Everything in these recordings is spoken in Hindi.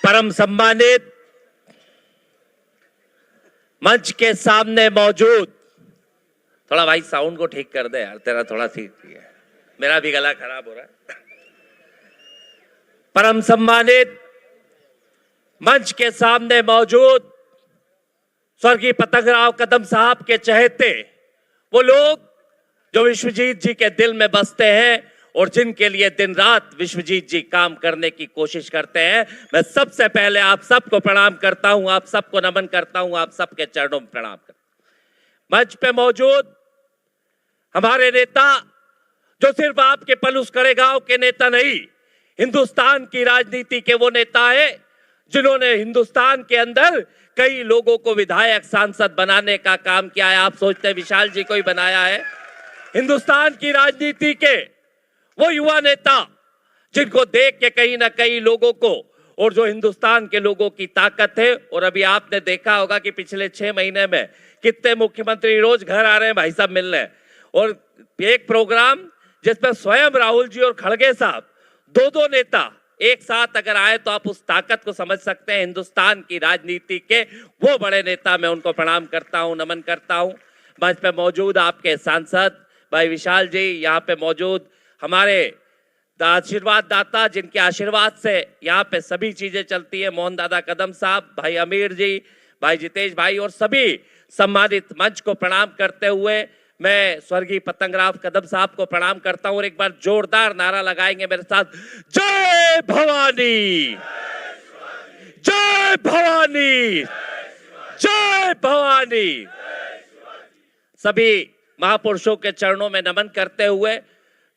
परम सम्मानित मंच के सामने मौजूद, थोड़ा भाई साउंड को ठीक कर दे यार, तेरा थोड़ा ठीक है, मेरा भी गला खराब हो रहा है। परम सम्मानित मंच के सामने मौजूद स्वर्गीय पतंगराव कदम साहब के चहेते वो लोग जो विश्वजीत जी के दिल में बसते हैं और जिनके लिए दिन रात विश्वजीत जी काम करने की कोशिश करते हैं, मैं सबसे पहले आप सबको प्रणाम करता हूं, आप सबको नमन करता हूं, आप सबके चरणों में प्रणाम करता हूं। मंच पे मौजूद हमारे नेता जो सिर्फ आपके पलूसकड़े गांव के नेता नहीं, हिंदुस्तान की राजनीति के वो नेता है जिन्होंने हिंदुस्तान के अंदर कई लोगों को विधायक सांसद बनाने का काम किया है। आप सोचते हैं विशाल जी को ही बनाया है? हिंदुस्तान की राजनीति के वो युवा नेता जिनको देख के कहीं ना कहीं लोगों को, और जो हिंदुस्तान के लोगों की ताकत है, और अभी आपने देखा होगा कि पिछले 6 महीने में कितने मुख्यमंत्री रोज घर आ रहे हैं भाई साहब मिलने, और एक प्रोग्राम जिसमें स्वयं राहुल जी और खड़गे साहब दो नेता एक साथ अगर आए तो आप उस ताकत को समझ सकते हैं। हिंदुस्तान की राजनीति के वो बड़े नेता, मैं उनको प्रणाम करता हूं, नमन करता हूं। मंच पे मौजूद आपके सांसद भाई विशाल जी, यहाँ पे मौजूद हमारे आशीर्वाद दाता जिनके आशीर्वाद से यहाँ पे सभी चीजें चलती है, मोहन दादा कदम साहब, भाई अमीर जी, भाई जितेश भाई, और सभी सम्मानित मंच को प्रणाम करते हुए मैं स्वर्गीय पतंगराव कदम साहब को प्रणाम करता हूं। और एक बार जोरदार नारा लगाएंगे मेरे साथ, जय भवानी, जय भवानी, जय भवानी। सभी महापुरुषों के चरणों में नमन करते हुए,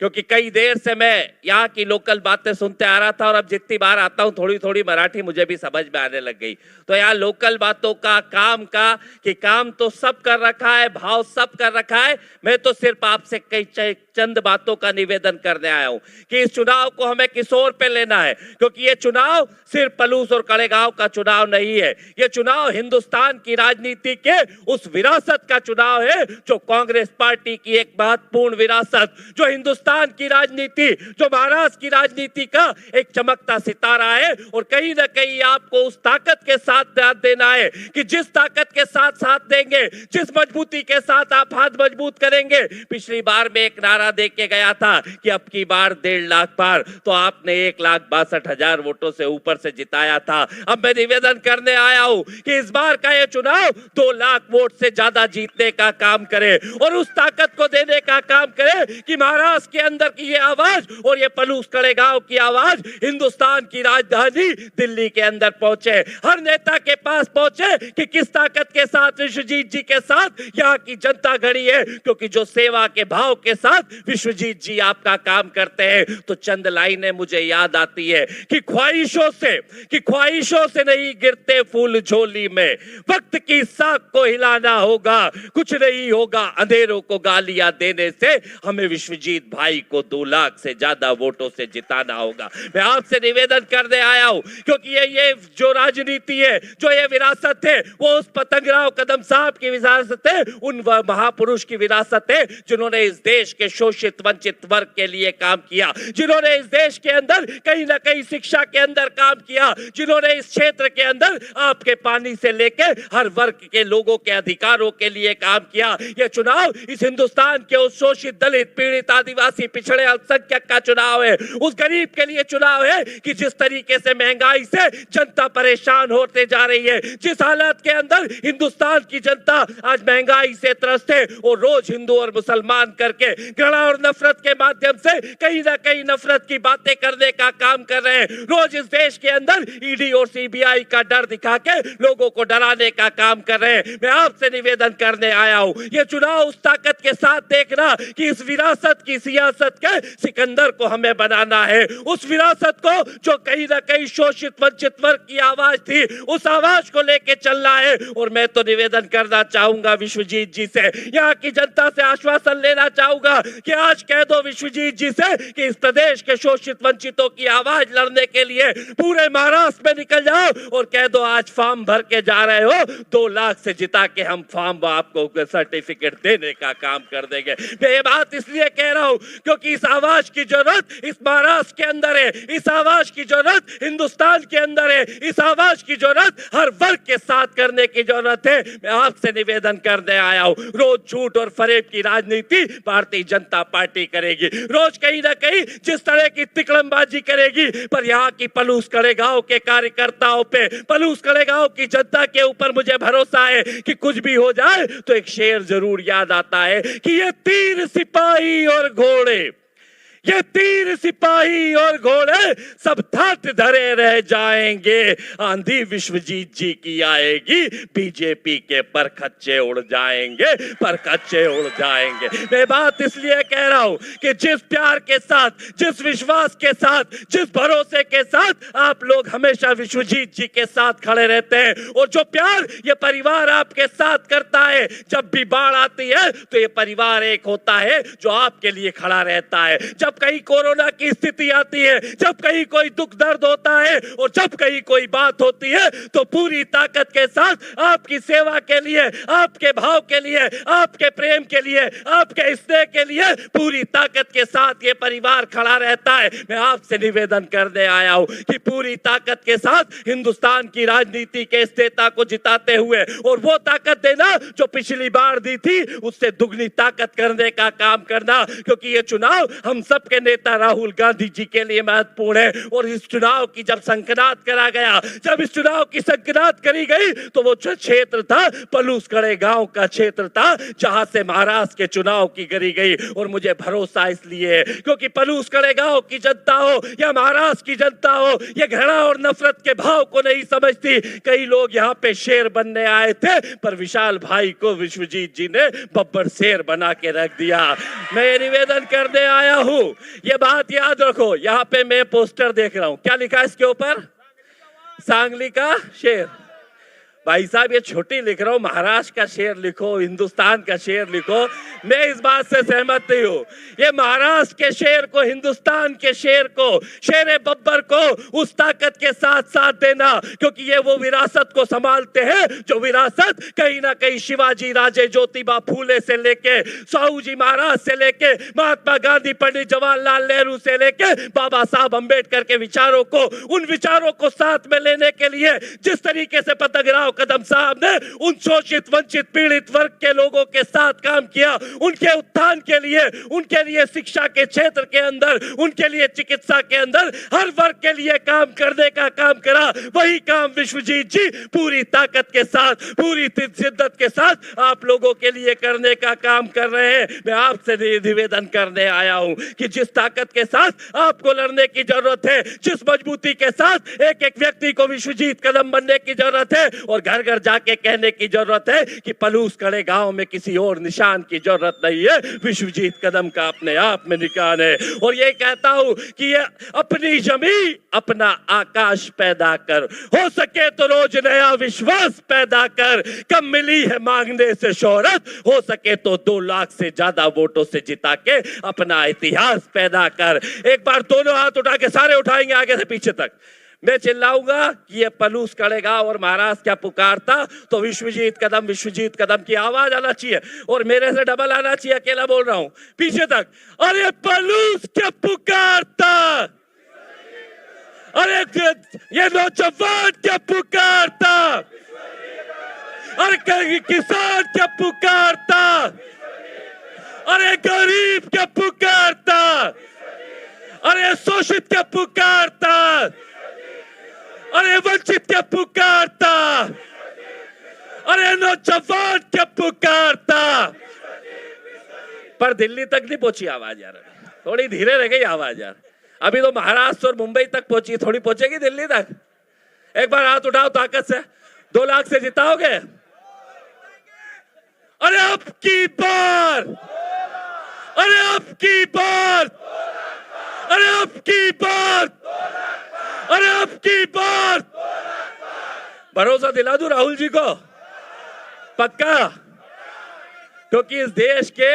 क्योंकि कई देर से मैं यहाँ की लोकल बातें सुनते आ रहा था और अब जितनी बार आता हूँ थोड़ी थोड़ी मराठी मुझे भी समझ में आने लग गई। तो यहाँ लोकल बातों का, काम का, कि काम तो सब कर रखा है, भाव सब कर रखा है, मैं तो सिर्फ आपसे कई चंद बातों का निवेदन करने आया हूँ कि इस चुनाव को हमें किस ओर पे लेना है, क्योंकि ये चुनाव सिर्फ पलूस और कड़ेगांव का चुनाव नहीं है, ये चुनाव हिंदुस्तान की राजनीति के उस विरासत का चुनाव है जो कांग्रेस पार्टी की एक महत्वपूर्ण विरासत, जो हिंदुस्तान की राजनीति, जो महाराष्ट्र की राजनीति का एक चमकता सितारा है। और कहीं ना कहीं आपको उस ताकत के साथ साथ देना है कि जिस ताकत के साथ साथ देंगे, जिस मजबूती के साथ आप हाथ मजबूत करेंगे। पिछली बार में एक नारा दे के गया था कि अब की बार 1.5 लाख पार, तो आपने 1,62,000 वोटों से ऊपर से जिताया था। अब मैं निवेदन करने आया हूं कि इस बार का ये चुनाव 2 लाख वोट से ज्यादा जीतने का काम करे और उस ताकत को देने का काम करे कि महाराष्ट्र के अंदर की ये आवाज और ये पलूस कड़ेगांव की आवाज हिंदुस्तान की राजधानी दिल्ली के अंदर पहुंचे, हर नेता के पास पहुंचे कि किस ताकत के साथ विश्वजीत जी के साथ यहाँ की जनता खड़ी है। क्योंकि जो सेवा के भाव के साथ विश्वजीत जी आपका काम करते हैं, तो चंद लाइनें मुझे याद आती है कि ख्वाहिशों से नहीं गिरते फूल झोली में, वक्त की साख को हिलाना होगा, कुछ नहीं होगा अंधेरों को गालियां देने से, हमें विश्वजीत भाई को 2 लाख से ज्यादा वोटों से जिताना होगा। मैं आपसे निवेदन करने आया हूं क्योंकि ये जो राजनीति है, जो ये विरासत है, वो उस पतंगराव कदम साहब की विरासत है, उन महापुरुष की विरासत है जिन्होंने इस देश के शोषित वंचित वर्ग के लिए काम किया, जिन्होंने इस देश के अंदर कहीं ना कहीं शिक्षा के अंदर काम किया, जिन्होंने इस क्षेत्र के अंदर आपके पानी से लेकर हर वर्ग के लोगों के अधिकारों के लिए काम किया। यह चुनाव इस हिंदुस्तान के उस शोषित, दलित, पीड़ित, आदिवासी, पिछड़े, अल्पसंख्यक का चुनाव है, उस गरीब के लिए चुनाव है कि जिस तरीके से महंगाई से जनता परेशान होते जा रही है, जिस हालत के अंदर हिंदुस्तान की जनता आज महंगाई से त्रस्त है और रोज हिंदू और मुसलमान करके घृणा और नफरत के माध्यम से कहीं ना कहीं नफरत की बातें करने का काम कर रहे हैं, रोज इस देश के अंदर ईडी और सीबीआई का डर दिखा के लोगों को डराने का काम कर रहे हैं। मैं आपसे निवेदन करने आया हूं, यह चुनाव उस ताकत के साथ देखना कि इस विरासत की सियासत के सिकंदर को हमें बनाना है, उस विरासत को जो कहीं ना कहीं शोषित वंचित वर्ग की आवाज थी, उस आवाज को लेके चलना है। और मैं तो निवेदन करना चाहूंगा विश्वजीत जी से, यहाँ की जनता से आश्वासन लेना चाहूंगा कि आज कह दो विश्वजीत जी से कि इस प्रदेश के शोषित वंचितों की आवाज लड़ने के लिए पूरे महाराष्ट्र में निकल जाओ और कह दो आज फॉर्म भर के जा रहे हो, 2 लाख से जिता के हम फॉर्म आपको सर्टिफिकेट देने का काम कर देंगे। मैं ये बात इसलिए कह रहा हूं क्योंकि इस आवाज की जरूरत इस महाराष्ट्र के अंदर है, इस आवाज की जरूरत हिंदुस्तान के अंदर है, इस आवाज की जरूरत हर वर्ग के साथ करने की जरूरत है। मैं आपसे निवेदन करने आया हूं, रोज झूठ और फरेब की राजनीति भारतीय जनता पार्टी करेगी, रोज कहीं ना कहीं जिस तरह की तिकड़मबाजी करेगी, पर यहाँ की पलूसकड़े गांव के कार्यकर्ताओं पे, पलूसकड़े गांव की जनता के ऊपर मुझे भरोसा है कि कुछ भी हो जाए तो एक शेर जरूर याद आता है कि ये तीर सिपाही और घोड़े, ये तीर सिपाही और घोड़े सब ठाठ धरे रह जाएंगे, आंधी विश्वजीत जी की आएगी, बीजेपी के परखच्चे उड़ जाएंगे, परखच्चे उड़ जाएंगे। मैं बात इसलिए कह रहा हूं कि जिस प्यार के साथ, जिस विश्वास के साथ, जिस भरोसे के साथ आप लोग हमेशा विश्वजीत जी के साथ खड़े रहते हैं, और जो प्यार ये परिवार आपके साथ करता है, जब भी बाढ़ आती है तो ये परिवार एक होता है जो आपके लिए खड़ा रहता है। जब कहीं कोरोना की स्थिति आती है, जब कहीं कोई दुख दर्द होता है, और जब कहीं कोई बात होती है, तो पूरी ताकत के साथ आपकी सेवा के लिए, आपके भाव के लिए, आपके प्रेम के लिए, आपके स्नेह के लिए पूरी ताकत के साथ ये परिवार खड़ा रहता है। मैं आपसे निवेदन करने आया हूं कि पूरी ताकत के साथ हिंदुस्तान की राजनीति के इस नेता को जिताते हुए, और वो ताकत देना जो पिछली बार दी थी उससे दुगनी ताकत करने का काम करना, क्योंकि ये चुनाव हम सब के नेता राहुल गांधी जी के लिए महत्वपूर्ण है। और इस चुनाव की जब संक्रांत करा गया, जब इस चुनाव की संक्रांत करी गई, तो वो क्षेत्र था पलूसकड़े गांव का क्षेत्र था जहां से महाराष्ट्र के चुनाव की करी गई। और मुझे भरोसा इसलिए है क्योंकि पलूसकड़े गांव की जनता हो या महाराष्ट्र की जनता हो, ये घृणा और नफरत के भाव को नहीं समझती। कई लोग यहाँ पे शेर बनने आए थे, पर विशाल भाई को विश्वजीत जी ने बब्बर शेर बना के रख दिया। मैं ये निवेदन करने आया हूं, ये बात याद रखो। यहाँ पे मैं पोस्टर देख रहा हूं, क्या लिखा है इसके ऊपर? सांगली का शेर। भाई साहब ये छोटी लिख रहा हूं, महाराष्ट्र का शेर लिखो, हिंदुस्तान का शेर लिखो, मैं इस बात से सहमत नहीं हूं। ये महाराष्ट्र के शेर को, हिंदुस्तान के शेर को, शेर बब्बर को उस ताकत के साथ साथ देना, क्योंकि ये वो विरासत को संभालते हैं जो विरासत कहीं ना कहीं शिवाजी राजे ज्योतिबा फूले से लेके, साहू जी महाराज से लेके, महात्मा गांधी, पंडित जवाहरलाल नेहरू से लेके बाबा साहब अंबेडकर के विचारों को, उन विचारों को साथ में लेने के लिए जिस तरीके से पतंगराव कदम साहब ने उन शोषित, वंचित, पीड़ित वर्ग के लोगों के साथ काम किया, उनके उत्थान के लिए, उनके लिए शिक्षा के क्षेत्र के अंदर, उनके लिए चिकित्सा के अंदर, हर वर्ग के लिए काम करने का काम करा, वही काम विश्वजीत जी पूरी ताकत के साथ, पूरी शिद्दत के साथ आप लोगों के लिए करने का काम कर रहे हैं। मैं आपसे निवेदन करने आया हूं कि जिस ताकत के साथ आपको लड़ने की जरूरत है, जिस मजबूती के साथ एक एक व्यक्ति को विश्वजीत कदम बनने की जरूरत है, और घर घर जाके कहने की जरूरत है कि पलूसकड़े गांव में किसी और निशान की जरूरत नहीं है, विश्वजीत कदम का अपने आप में निशान है। और ये कहता हूं कि ये अपनी जमीन, अपना आकाश पैदा कर, हो सके तो रोज नया विश्वास पैदा कर, कम मिली है मांगने से शोहरत, हो सके तो 2 लाख से ज्यादा वोटों से जिता के अपना इतिहास पैदा कर। एक बार दोनों हाथ उठा के, सारे उठाएंगे आगे से पीछे तक, मैं चिल्लाऊंगा कि ये पलूसकड़े गांव और महाराष्ट्र क्या पुकारता, तो विश्वजीत कदम की आवाज आना चाहिए, और मेरे से डबल आना चाहिए, अकेला बोल रहा हूं, पीछे तक, अरे पलूस क्या पुकारता, अरे ये नौजवान क्या पुकारता, अरे किसान क्या पुकारता, अरे गरीब क्या पुकारता, अरे शोषित क्या पुकारता, अरे वंचित क्या पुकारता, अरे नौजवान क्या पुकारता। पर दिल्ली तक नहीं पहुंची आवाज यार, थोड़ी धीरे रह गई आवाज यार। अभी तो महाराष्ट्र और मुंबई तक पहुंची, थोड़ी पहुंचेगी दिल्ली तक। एक बार हाथ उठाओ ताकत से, 2 लाख से जिताओगे? अरे अब की बार, अरे अब की बार, अरे अब की बार, अरे अब की बार। भरोसा दिला दूं राहुल जी को? पक्का? क्योंकि इस देश के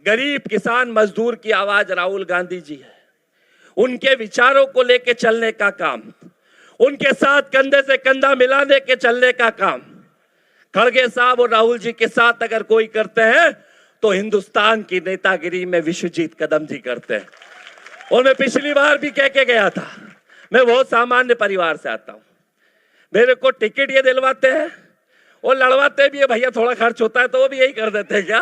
गरीब किसान मजदूर की आवाज राहुल गांधी जी है। उनके विचारों को लेके चलने का काम, उनके साथ कंधे से कंधा मिलाने के चलने का काम खड़गे साहब और राहुल जी के साथ अगर कोई करते हैं तो हिंदुस्तान की नेतागिरी में विश्वजीत कदम जी करते हैं। और मैं पिछली बार भी कह के गया था, मैं बहुत सामान्य परिवार से आता हूं, मेरे को टिकट ये दिलवाते हैं और लड़वाते भी है, भैया थोड़ा खर्च होता है तो वो भी यही कर देते हैं क्या?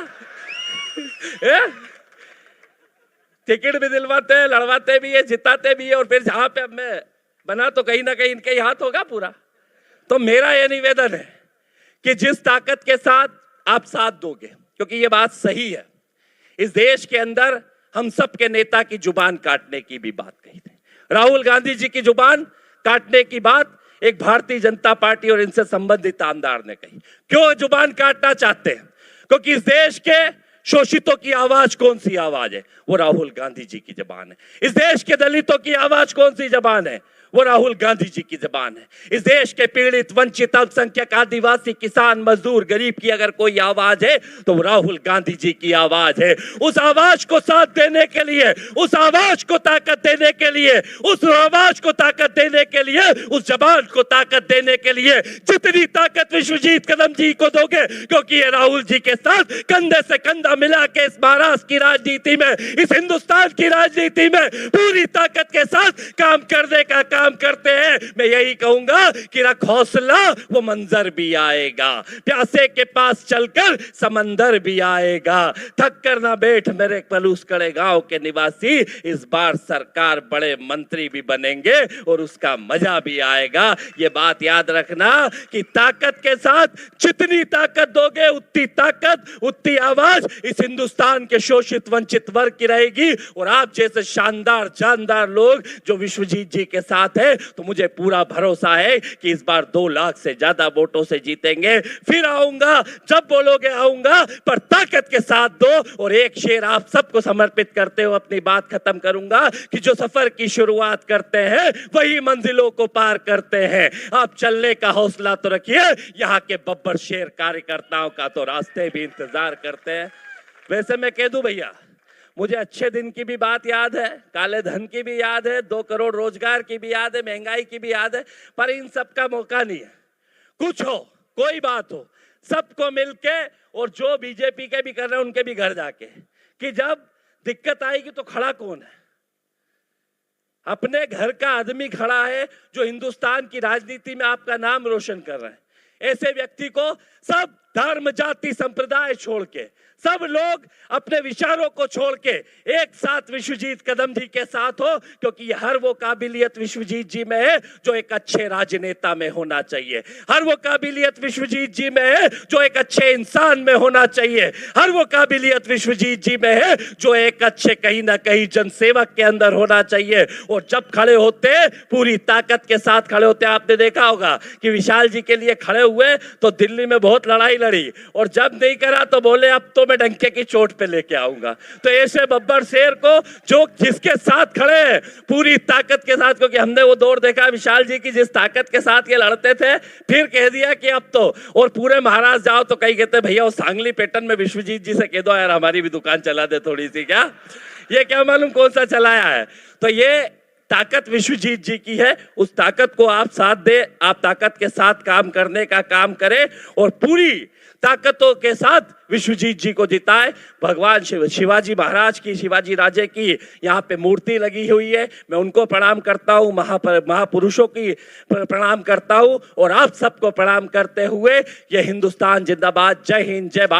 टिकट भी दिलवाते हैं, लड़वाते भी है, जिताते भी है, और फिर जहां पे अब मैं बना तो कहीं ना कहीं इनके ही हाथ होगा पूरा। तो मेरा यह निवेदन है कि जिस ताकत के साथ आप साथ दोगे, क्योंकि ये बात सही है, इस देश के अंदर हम सब के नेता की जुबान काटने की भी बात कही थी। राहुल गांधी जी की जुबान काटने की बात एक भारतीय जनता पार्टी और इनसे संबंधित आमदार ने कही। क्यों जुबान काटना चाहते हैं? क्योंकि इस देश के शोषितों की आवाज कौन सी आवाज है? वो राहुल गांधी जी की जबान है। इस देश के दलितों की आवाज कौन सी जबान है? वो राहुल गांधी जी की जबान है। इस देश के पीड़ित, वंचित, अल्पसंख्यक, आदिवासी, किसान, मजदूर, गरीब की अगर कोई आवाज है तो वो राहुल गांधी जी की आवाज है। उस आवाज को साथ देने के लिए, उस आवाज को ताकत देने के लिए, उस आवाज को ताकत देने के लिए, उस जबान को ताकत देने के लिए जितनी ताकत विश्वजीत कदम जी को दोगे, क्योंकि ये राहुल जी के साथ कंधे से कंधा मिला के इस महाराष्ट्र की राजनीति में, इस हिंदुस्तान की राजनीति में पूरी ताकत के साथ काम करने का काम करते हैं। मैं यही कहूंगा कि रख हौसला, वो मंजर भी आएगा। प्यासे के पास चलकर समंदर भी आएगा। थक कर ना बैठ मेरे पलूस कड़े गांव के निवासी, इस बार सरकार बड़े मंत्री भी बनेंगे और उसका मजा भी आएगा। ये बात याद रखना कि ताकत के साथ जितनी ताकत दोगे, उतनी ताकत, उतनी आवाज इस हिंदुस्तान के शोषित वंचित वर्ग की रहेगी। और आप जैसे शानदार जानदार लोग जो विश्वजीत जी के साथ है, तो मुझे पूरा भरोसा है कि इस बार 2 लाख से ज्यादा वोटों से जीतेंगे। फिर आऊंगा, जब बोलोगे आऊंगा, पर ताकत के साथ दो। और एक शेर आप सबको समर्पित करते हुए अपनी बात खत्म करूंगा कि जो सफर की शुरुआत करते हैं वही मंजिलों को पार करते हैं। आप चलने का हौसला तो रखिए, यहाँ के बब्बर शेर कार्यकर्ताओं का तो रास्ते भी इंतजार करते हैं। वैसे मैं कह दूं भैया, मुझे अच्छे दिन की भी बात याद है, काले धन की भी याद है, 2 करोड़ रोजगार की भी याद है, महंगाई की भी याद है, पर इन सब का मौका नहीं है। कुछ हो, कोई बात हो, सबको मिलके, और जो बीजेपी के भी कर रहे हैं उनके भी घर जाके, कि जब दिक्कत आएगी तो खड़ा कौन है? अपने घर का आदमी खड़ा है जो हिंदुस्तान की राजनीति में आपका नाम रोशन कर रहा है। ऐसे व्यक्ति को सब धर्म, जाति, संप्रदाय छोड़ के, सब लोग अपने विचारों को छोड़ के एक साथ विश्वजीत कदम जी के साथ हो, क्योंकि हर वो काबिलियत विश्वजीत जी में है जो एक अच्छे राजनेता में होना चाहिए। हर वो काबिलियत विश्वजीत जी में है जो एक अच्छे इंसान में होना चाहिए। हर वो काबिलियत विश्वजीत जी में है जो एक अच्छे कहीं ना कहीं जनसेवक के अंदर होना चाहिए। और जब खड़े होते, पूरी ताकत के साथ खड़े होते, आपने देखा होगा कि विशाल जी के लिए खड़े हुए तो दिल्ली में बहुत लड़ाई लड़ी, और जब नहीं करा तो बोले अब तो मैं डंके की चोट पे लेके आऊंगा। तो ऐसे बब्बर शेर को जो जिसके साथ खड़े हैं पूरी ताकत के साथ, क्योंकि हमने वो दौर देखा विशाल जी की जिस ताकत के साथ ये लड़ते थे, फिर कह दिया कि अब तो, और पूरे महाराष्ट्र जाओ तो कई कहते भैया वो सांगली पैटर्न में विश्वजीत जी से कह दो यार हमारी भी दुकान चला दे थोड़ी सी, क्या ये क्या मालूम कौन सा चलाया है। तो ये ताकत विश्वजीत जी की है, उस ताकत को आप साथ दे, आप ताकत के साथ काम करने का काम करें और पूरी ताकतों के साथ विश्वजीत जी को जिताए। भगवान शिवाजी महाराज की, शिवाजी राजे की यहाँ पे मूर्ति लगी हुई है, मैं उनको प्रणाम करता हूँ, महापुरुषों की प्रणाम करता हूँ, और आप सबको प्रणाम करते हुए ये हिंदुस्तान जिंदाबाद, जय हिंद, जय भारत।